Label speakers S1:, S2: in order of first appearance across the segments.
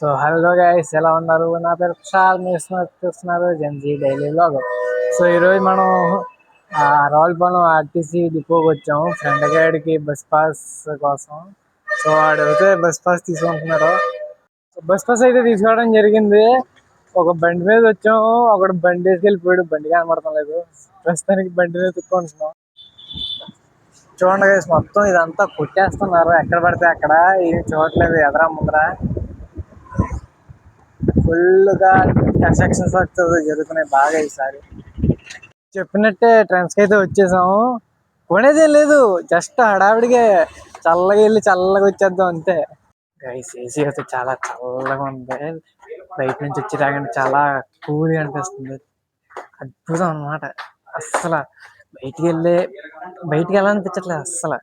S1: So hello guys, ఎలా ఉన్నారు? నా పేరు ప్రసాద్. మీరు చూస్తున్నారు జెన్జీ డైలీ వ్లాగ్. సో ఈరోజు మనం రావులపాలెం ఆర్టీసీ డిపోకి వచ్చాము ఫ్రెండ్ గైడ్కి బస్ పాస్ కోసం. సో వాడైతే బస్ పాస్ తీసుకుంటున్నాడు. బస్ పాస్ అయితే తీసుకోవడం జరిగింది. ఒక బండి మీద వచ్చాము, ఒకడు బండి వేసుకెళ్ళిపోయాడు. బండి కనబడటం లేదు. ప్రస్తుతానికి బండి మీద తిప్పుకుంటున్నాం. చూడండి గైస్, మొత్తం ఇదంతా కొట్టేస్తున్నారు. ఎక్కడ పడితే అక్కడ ఏం చూడట్లేదు, ఎదరా ముందర ఫుల్గా కన్స్ట్రక్షన్స్ వర్క్ జరుగుతున్నాయి బాగా ఈసారి. చెప్పినట్టే ట్రెండ్స్కి అయితే వచ్చేసాము. కొనేదేం లేదు, జస్ట్ హడావిడిగా చల్లగా వెళ్ళి చల్లగా వచ్చేద్దాం అంతే. గైస్ ఏసీ అయితే చాలా చల్లగా ఉంది. బయట నుంచి వచ్చి రాగానే చాలా కూల్గా అనిపిస్తుంది. అద్భుతం అన్నమాట. అస్సలు బయటికి వెళ్ళాలనిపించట్లేదు అస్సలు.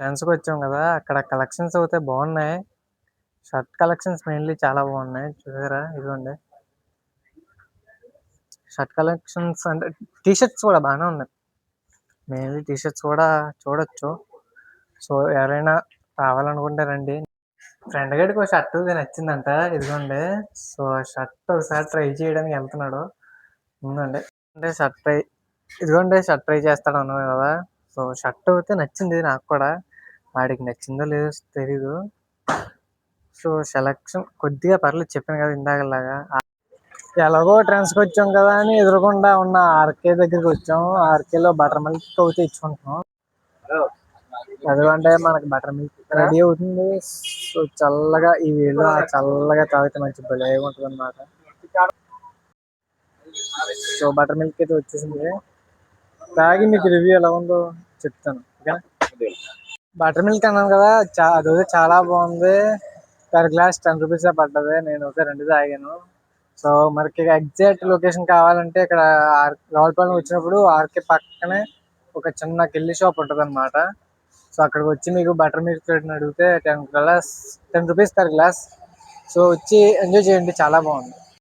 S1: ట్రెండ్స్కి వచ్చాం కదా, అక్కడ కలెక్షన్స్ అయితే బాగున్నాయి. షర్ట్ కలెక్షన్స్ మెయిన్లీ చాలా బాగున్నాయి. చూసారా, ఇదిగోండి షర్ట్ కలెక్షన్స్. అంటే టీ షర్ట్స్ కూడా బాగానే ఉన్నాయి. మెయిన్లీ టీ షర్ట్స్ కూడా చూడొచ్చు. సో ఎవరైనా కావాలనుకుంటే రండి. ఫ్రెండ్ గడికి ఒక షర్ట్ నచ్చిందంట, ఇదిగోండి. సో షర్ట్ ఒకసారి ట్రై చేయడానికి వెళ్తున్నాడు. ఉందండి అంటే షర్ట్ ట్రై, ఇదిగోండి షర్ట్ ట్రై చేస్తాడు అన్నావు కదా. సో షర్ట్ అయితే నచ్చింది నాకు కూడా. వాడికి నచ్చిందో లేదో తెలీదు. సో సెలక్షన్ కొద్దిగా పర్లేదు, చెప్పాను కదా ఇందాకలాగా. ఎలాగో ట్రెండ్స్కి వచ్చాం కదా అని ఎదురుకుండా ఉన్న ఆర్కే దగ్గరికి వచ్చాము. ఆర్కేలో బటర్ మిల్క్ అయితే ఇచ్చుకుంటున్నాం. ఎందుకంటే మనకి బటర్ మిల్క్ రెడీ అవుతుంది. సో చల్లగా ఈ వేడిలో చల్లగా తాగితే మంచి భలే ఉంటుంది అన్నమాట. సో బటర్ మిల్క్ అయితే వచ్చేసింది. తాగి మీకు రివ్యూ ఎలా ఉందో చెప్తాను. బటర్ మిల్క్ అన్నాను కదా, అదైతే చాలా బాగుంది. పర్ గ్లాస్ 10 రూపీస్ పడ్డది. నేను ఒక 2 తాగాను. సో మనకి ఎగ్జాక్ట్ లొకేషన్ కావాలంటే ఇక్కడ రావులపాలెం వచ్చినప్పుడు ఆర్కే పక్కనే ఒక చిన్న కిల్లి షాప్ ఉంటుంది అనమాట. సో అక్కడికి వచ్చి మీకు బటర్ మిల్క్ అడిగితే 10 రూపీస్ పర్ గ్లాస్. సో వచ్చి ఎంజాయ్ చేయండి, చాలా బాగుంది.